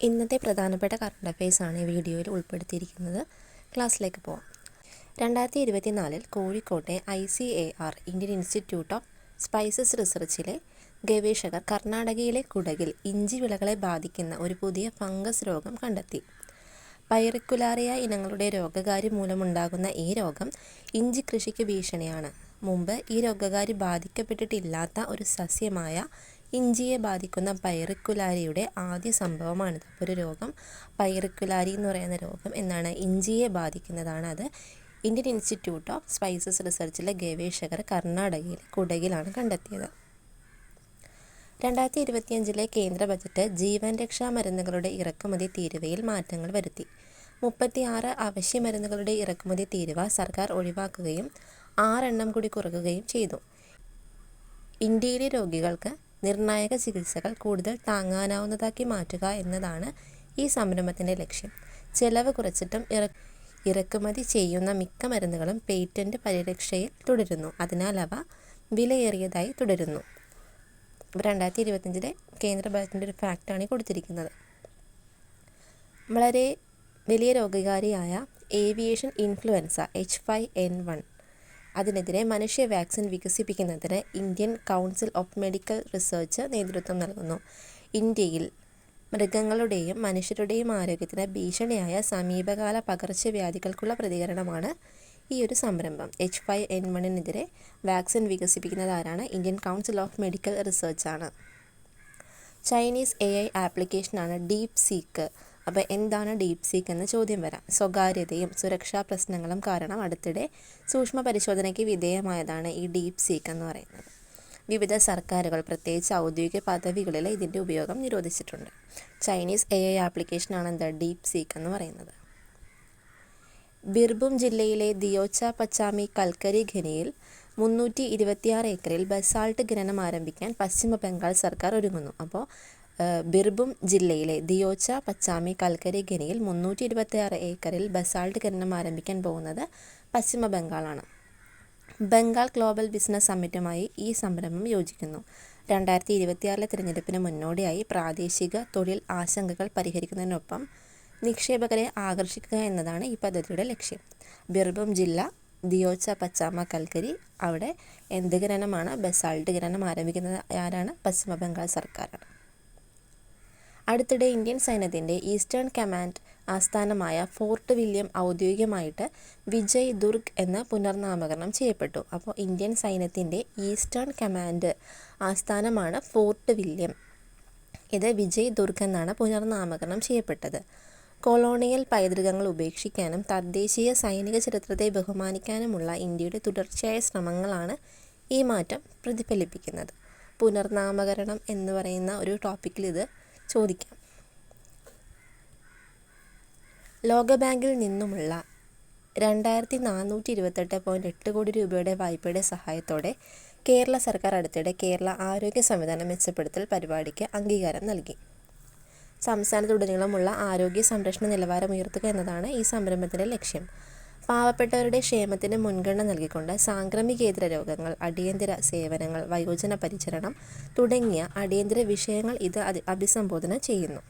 ഇന്നത്തെ പ്രധാനപ്പെട്ട കറണ്ട് അഫയേഴ്സാണ് ഈ വീഡിയോയിൽ ഉൾപ്പെടുത്തിയിരിക്കുന്നത്. ക്ലാസ്സിലേക്ക് പോകാം. 2024 കോഴിക്കോട്ടെ ICAR Indian Institute of Spices റിസർച്ചിലെ ഗവേഷകർ കർണാടകയിലെ കുടകിൽ ഇഞ്ചി വിളകളെ ബാധിക്കുന്ന ഒരു പുതിയ ഫംഗസ് രോഗം കണ്ടെത്തി. പൈറിക്കുലാറിയ ഇനങ്ങളുടെ രോഗകാരി മൂലമുണ്ടാകുന്ന ഈ രോഗം ഇഞ്ചി കൃഷിക്ക് ഭീഷണിയാണ്. മുമ്പ് ഈ രോഗകാരി ബാധിക്കപ്പെട്ടിട്ടില്ലാത്ത ഒരു സസ്യമായ ഇഞ്ചിയെ ബാധിക്കുന്ന പൈറിക്കുലാരിയുടെ ആദ്യ സംഭവമാണിത്. ഒരു രോഗം പൈറിക്കുലാരി എന്ന് പറയുന്ന രോഗം എന്നാണ്, ഇഞ്ചിയെ ബാധിക്കുന്നതാണ്. അത് ഇന്ത്യൻ ഇൻസ്റ്റിറ്റ്യൂട്ട് ഓഫ് സ്പൈസസ് റിസർച്ചിലെ ഗവേഷകർ കർണാടകയിലെ കുടകിലാണ് കണ്ടെത്തിയത്. 2025 കേന്ദ്ര ബജറ്റ് ജീവൻ രക്ഷാ മരുന്നുകളുടെ ഇറക്കുമതി തീരുവയിൽ മാറ്റങ്ങൾ വരുത്തി. 36 അവശ്യ മരുന്നുകളുടെ ഇറക്കുമതി തീരുവ സർക്കാർ ഒഴിവാക്കുകയും 6 എണ്ണം കൂടി കുറയ്ക്കുകയും ചെയ്തു. ഇന്ത്യയിലെ രോഗികൾക്ക് നിർണായക ചികിത്സകൾ കൂടുതൽ താങ്ങാനാവുന്നതാക്കി മാറ്റുക എന്നതാണ് ഈ സംരംഭത്തിൻ്റെ ലക്ഷ്യം. ചെലവ് കുറച്ചിട്ടും ഇറക്കുമതി ചെയ്യുന്ന മിക്ക മരുന്നുകളും പേറ്റന്റ് പരിരക്ഷയിൽ തുടരുന്നു. അതിനാൽ അവ വിലയേറിയതായി തുടരുന്നു. 2025 കേന്ദ്ര ബജറ്റിൻ്റെ ഒരു ഫാക്റ്റാണ് കൊടുത്തിരിക്കുന്നത്. വളരെ വലിയ രോഗകാരിയായ ഏവിയേഷൻ ഇൻഫ്ലുവൻസ H5N1 അതിനെതിരെ മനുഷ്യ വാക്സിൻ വികസിപ്പിക്കുന്നതിന് Indian Council of medical research നേതൃത്വം നൽകുന്നു. ഇന്ത്യയിൽ മൃഗങ്ങളുടെയും മനുഷ്യരുടെയും ആരോഗ്യത്തിന് ഭീഷണിയായ സമീപകാല പകർച്ചവ്യാധികൾക്കുള്ള പ്രതികരണമാണ് ഈ ഒരു സംരംഭം. H5N1-നെതിരെ വാക്സിൻ വികസിപ്പിക്കുന്നത് ആരാണ്? ഇന്ത്യൻ കൗൺസിൽ ഓഫ് മെഡിക്കൽ റിസർച്ചാണ്. ചൈനീസ് AI ആപ്ലിക്കേഷനാണ് ഡീപ് സീക്ക്. അപ്പോൾ എന്താണ് ഡീപ് സീക്ക് എന്ന ചോദ്യം വരാം. സ്വകാര്യതയും സുരക്ഷാ പ്രശ്നങ്ങളും കാരണം അടുത്തിടെ സൂക്ഷ്മ പരിശോധനയ്ക്ക് വിധേയമായതാണ് ഈ ഡീപ് സീക്ക് എന്ന് പറയുന്നത്. വിവിധ സർക്കാരുകൾ പ്രത്യേകിച്ച് ഔദ്യോഗിക പദവികളിൽ ഇതിൻ്റെ ഉപയോഗം നിരോധിച്ചിട്ടുണ്ട്. ചൈനീസ് AI ആപ്ലിക്കേഷനാണ് എന്താ ഡീപ് സീക്ക് എന്ന് പറയുന്നത്. ബിർഭൂം ജില്ലയിലെ ദിയോച്ച പച്ചാമി കൽക്കരി ഖനിയിൽ 326 ഏക്കറിൽ ബസാൾട്ട് ഖനനം ആരംഭിക്കാൻ പശ്ചിമ ബംഗാൾ സർക്കാർ ഒരുങ്ങുന്നു. അപ്പോൾ ബിർഭൂം ജില്ലയിലെ ദിയോച്ച പച്ചാമി കൽക്കരി ഖനിയിൽ 326 ഏക്കറിൽ ബസാൾട്ട് ഖനനം ആരംഭിക്കാൻ പോകുന്നത് പശ്ചിമ ബംഗാളാണ്. ബംഗാൾ ഗ്ലോബൽ ബിസിനസ് സമ്മിറ്റുമായി ഈ സംരംഭം യോജിക്കുന്നു. 2026 തിരഞ്ഞെടുപ്പിന് മുന്നോടിയായി പ്രാദേശിക തൊഴിൽ ആശങ്കകൾ പരിഹരിക്കുന്നതിനൊപ്പം നിക്ഷേപകരെ ആകർഷിക്കുക എന്നതാണ് ഈ പദ്ധതിയുടെ ലക്ഷ്യം. ബിർഭൂം ജില്ല ദിയോച്ച പച്ചാമ കൽക്കരി, അവിടെ എന്ത് ഖനനമാണ്? ബസാൾട്ട് ഖനനം ആരംഭിക്കുന്നത് ആരാണ്? പശ്ചിമ ബംഗാൾ സർക്കാരാണ്. അടുത്തിടെ ഇന്ത്യൻ സൈന്യത്തിൻ്റെ ഈസ്റ്റേൺ കമാൻഡ് ആസ്ഥാനമായ ഫോർട്ട് വില്യം ഔദ്യോഗികമായിട്ട് വിജയ് ദുർഗ് എന്ന് പുനർനാമകരണം ചെയ്യപ്പെട്ടു. അപ്പോൾ ഇന്ത്യൻ സൈന്യത്തിൻ്റെ ഈസ്റ്റേൺ കമാൻഡ് ആസ്ഥാനമാണ് ഫോർട്ട് വില്യം. ഇത് വിജയ് ദുർഗ് എന്നാണ് പുനർനാമകരണം ചെയ്യപ്പെട്ടത്. കൊളോണിയൽ പൈതൃകങ്ങൾ ഉപേക്ഷിക്കാനും തദ്ദേശീയ സൈനിക ചരിത്രത്തെ ബഹുമാനിക്കാനുമുള്ള ഇന്ത്യയുടെ തുടർച്ചയായ ശ്രമങ്ങളാണ് ഈ മാറ്റം പ്രതിഫലിപ്പിക്കുന്നത്. പുനർനാമകരണം എന്ന് പറയുന്ന ഒരു ടോപ്പിക്കിൽ ഇത് ചോദിക്കാം. ലോകബാങ്കിൽ നിന്നുമുള്ള 2428.8 കോടി രൂപയുടെ വായ്പയുടെ സഹായത്തോടെ കേരള സർക്കാർ അടുത്തിടെ കേരള ആരോഗ്യ സംവിധാനം മെച്ചപ്പെടുത്തൽ പരിപാടിക്ക് അംഗീകാരം നൽകി. സംസ്ഥാനത്തുടനീളമുള്ള ആരോഗ്യ സംരക്ഷണ നിലവാരം ഉയർത്തുക എന്നതാണ് ഈ സംരംഭത്തിൻ്റെ ലക്ഷ്യം. പാവപ്പെട്ടവരുടെ ക്ഷേമത്തിന് മുൻഗണന നൽകിക്കൊണ്ട് സാംക്രമികേതര രോഗങ്ങൾ, അടിയന്തര സേവനങ്ങൾ, വയോജന പരിചരണം തുടങ്ങിയ അടിയന്തര വിഷയങ്ങൾ ഇത് അഭിസംബോധന ചെയ്യുന്നു.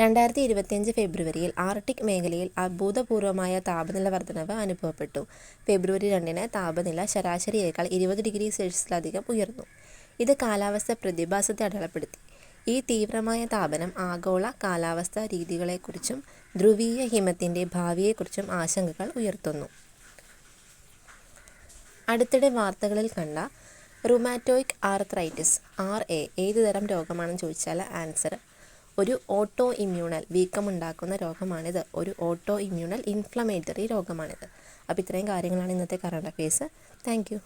2025 ഫെബ്രുവരിയിൽ ആർട്ടിക് മേഖലയിൽ അഭൂതപൂർവമായ താപനില വർധനവ് അനുഭവപ്പെട്ടു. ഫെബ്രുവരി 2 താപനില ശരാശരിയേക്കാൾ 20 ഡിഗ്രി സെൽഷ്യസിലധികം ഉയർന്നു. ഇത് കാലാവസ്ഥ പ്രതിഭാസത്തെ അടയാളപ്പെടുത്തി. ഈ തീവ്രമായ താപനം ആഗോള കാലാവസ്ഥാ രീതികളെക്കുറിച്ചും ധ്രുവീയ ഹിമത്തിൻ്റെ ഭാവിയെക്കുറിച്ചും ആശങ്കകൾ ഉയർത്തുന്നു. അടുത്തിടെ വാർത്തകളിൽ കണ്ട റുമാറ്റോയിക് ആർത്രൈറ്റിസ് RA ഏത് തരം രോഗമാണെന്ന് ചോദിച്ചാൽ ആൻസർ ഒരു ഓട്ടോ ഇമ്മ്യൂണൽ വീക്കമുണ്ടാക്കുന്ന രോഗമാണിത്. ഒരു ഓട്ടോ ഇമ്മ്യൂണൽ ഇൻഫ്ലമേറ്ററി രോഗമാണിത്. അപ്പോൾ ഇത്രയും കാര്യങ്ങളാണ് ഇന്നത്തെ കറണ്ട് അഫയേഴ്സ്. Thank you.